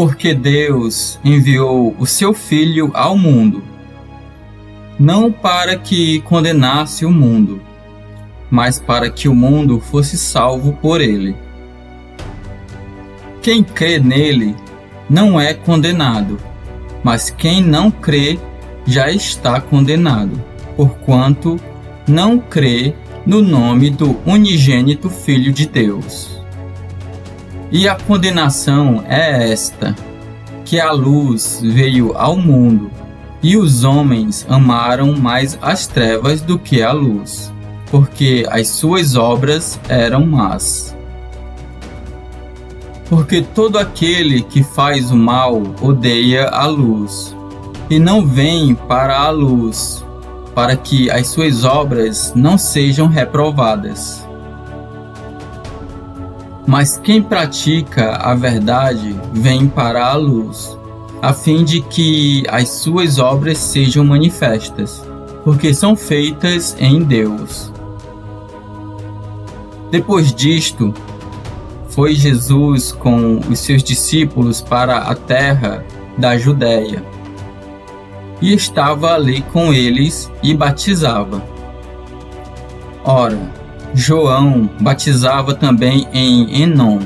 Porque Deus enviou o seu Filho ao mundo, não para que condenasse o mundo, mas para que o mundo fosse salvo por ele. Quem crê nele não é condenado, mas quem não crê já está condenado, porquanto não crê no nome do unigênito Filho de Deus. E a condenação é esta, que a luz veio ao mundo, e os homens amaram mais as trevas do que a luz, porque as suas obras eram más. Porque todo aquele que faz o mal odeia a luz, e não vem para a luz, para que as suas obras não sejam reprovadas. Mas quem pratica a verdade vem para a luz, a fim de que as suas obras sejam manifestas, porque são feitas em Deus. Depois disto, foi Jesus com os seus discípulos para a terra da Judéia, e estava ali com eles e batizava. Ora, João batizava também em Enom,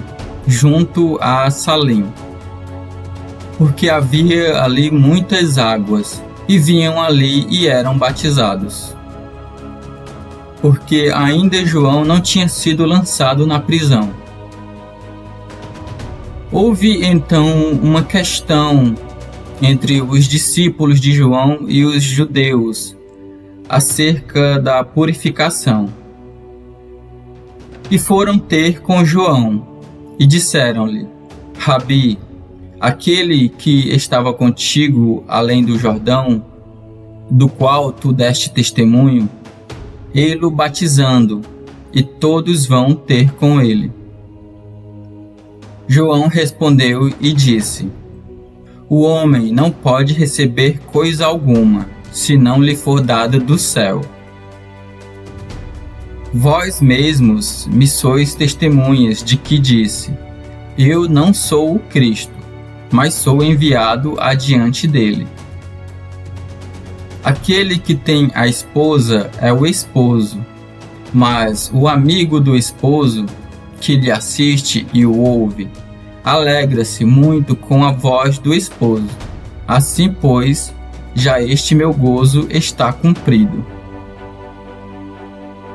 junto a Salim, porque havia ali muitas águas, e vinham ali e eram batizados. Porque ainda João não tinha sido lançado na prisão. Houve então uma questão entre os discípulos de João e os judeus acerca da purificação. E foram ter com João e disseram-lhe: Rabi, aquele que estava contigo além do Jordão, do qual tu deste testemunho, ele o batizando, e todos vão ter com ele. João respondeu e disse: O homem não pode receber coisa alguma, se não lhe for dada do céu. Vós mesmos me sois testemunhas de que disse: Eu não sou o Cristo, mas sou enviado adiante dele. Aquele que tem a esposa é o esposo, mas o amigo do esposo, que lhe assiste e o ouve, alegra-se muito com a voz do esposo. Assim, pois, já este meu gozo está cumprido.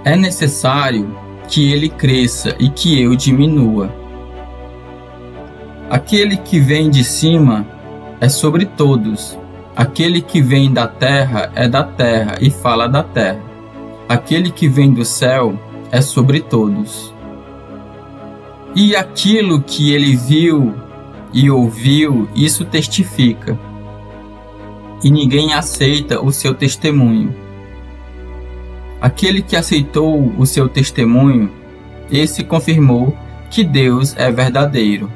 É necessário que ele cresça e que eu diminua. Aquele que vem de cima é sobre todos. Aquele que vem da terra é da terra e fala da terra. Aquele que vem do céu é sobre todos. E aquilo que ele viu e ouviu, isso testifica. E ninguém aceita o seu testemunho. Aquele que aceitou o seu testemunho, esse confirmou que Deus é verdadeiro.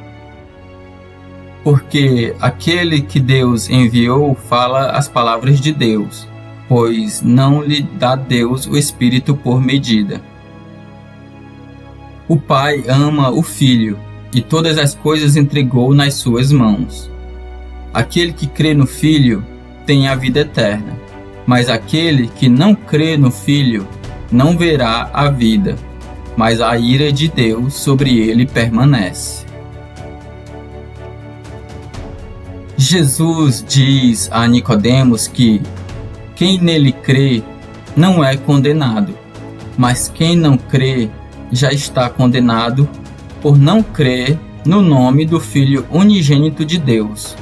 Porque aquele que Deus enviou fala as palavras de Deus, pois não lhe dá Deus o Espírito por medida. O Pai ama o Filho, e todas as coisas entregou nas suas mãos. Aquele que crê no Filho tem a vida eterna, mas aquele que não crê no Filho não verá a vida, mas a ira de Deus sobre ele permanece. Jesus diz a Nicodemos que quem nele crê não é condenado, mas quem não crê já está condenado por não crer no nome do Filho unigênito de Deus.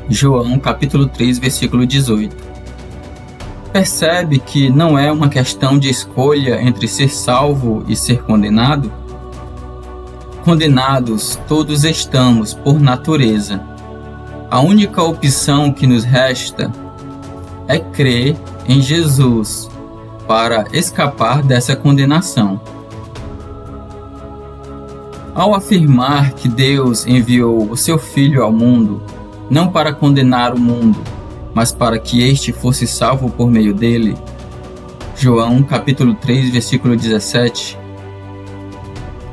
João capítulo 3, versículo 18. Percebe que não é uma questão de escolha entre ser salvo e ser condenado? Condenados todos estamos por natureza. A única opção que nos resta é crer em Jesus para escapar dessa condenação. Ao afirmar que Deus enviou o seu Filho ao mundo, não para condenar o mundo, mas para que este fosse salvo por meio dele, João capítulo 3, versículo 17,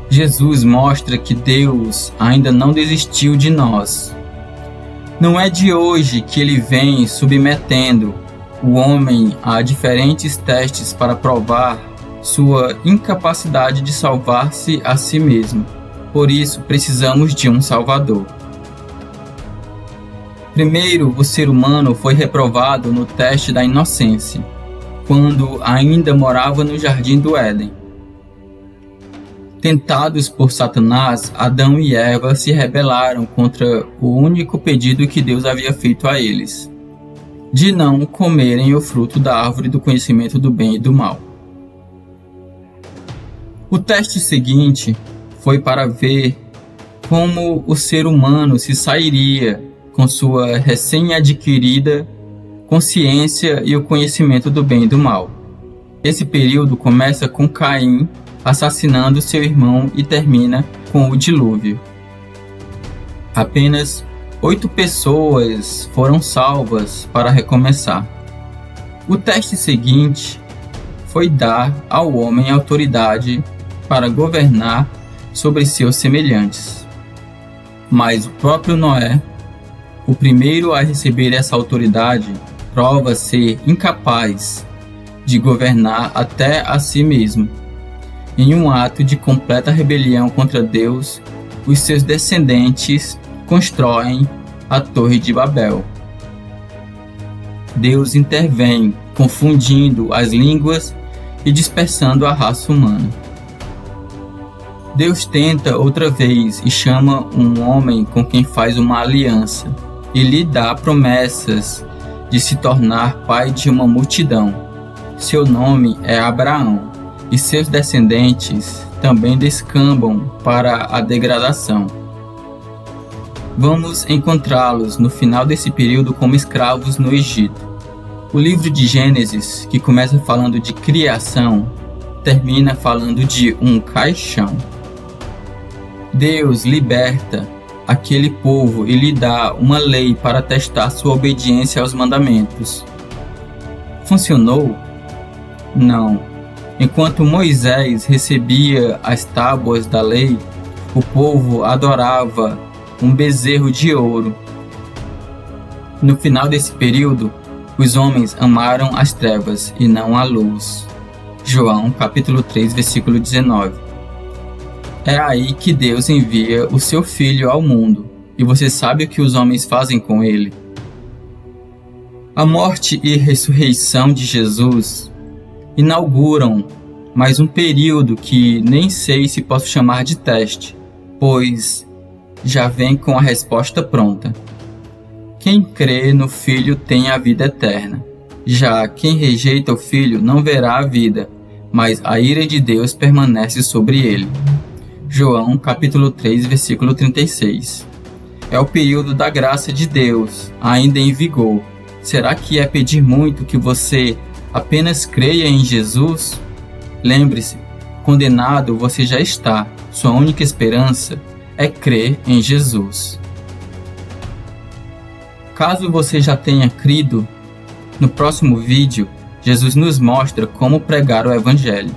Jesus mostra que Deus ainda não desistiu de nós Não é de hoje que ele vem submetendo o homem a diferentes testes para provar sua incapacidade de salvar-se a si mesmo. Por isso, precisamos de um Salvador. Primeiro, o ser humano foi reprovado no teste da inocência, quando ainda morava no Jardim do Éden. Tentados por Satanás, Adão e Eva se rebelaram contra o único pedido que Deus havia feito a eles, de não comerem o fruto da árvore do conhecimento do bem e do mal. O teste seguinte foi para ver como o ser humano se sairia com sua recém-adquirida consciência e o conhecimento do bem e do mal. Esse período começa com Caim assassinando seu irmão e termina com o dilúvio. Apenas 8 pessoas foram salvas para recomeçar. O teste seguinte foi dar ao homem autoridade para governar sobre seus semelhantes. Mas o próprio Noé, o primeiro a receber essa autoridade, prova ser incapaz de governar até a si mesmo. Em um ato de completa rebelião contra Deus, os seus descendentes constroem a Torre de Babel. Deus intervém, confundindo as línguas e dispersando a raça humana. Deus tenta outra vez e chama um homem com quem faz uma aliança e lhe dá promessas de se tornar pai de uma multidão. Seu nome é Abraão. E seus descendentes também descambam para a degradação. Vamos encontrá-los no final desse período como escravos no Egito. O livro de Gênesis, que começa falando de criação, termina falando de um caixão. Deus liberta aquele povo e lhe dá uma lei para testar sua obediência aos mandamentos. Funcionou? Não. Enquanto Moisés recebia as tábuas da lei, o povo adorava um bezerro de ouro. No final desse período, os homens amaram as trevas e não a luz. João capítulo 3, versículo 19. É aí que Deus envia o seu Filho ao mundo, e você sabe o que os homens fazem com ele. A morte e ressurreição de Jesus inauguram mais um período que nem sei se posso chamar de teste, pois já vem com a resposta pronta. Quem crê no Filho tem a vida eterna. Já quem rejeita o Filho não verá a vida, mas a ira de Deus permanece sobre ele. João capítulo 3, versículo 36. É o período da graça de Deus, ainda em vigor. Será que é pedir muito que você apenas creia em Jesus? Lembre-se, condenado você já está. Sua única esperança é crer em Jesus. Caso você já tenha crido, no próximo vídeo, Jesus nos mostra como pregar o Evangelho.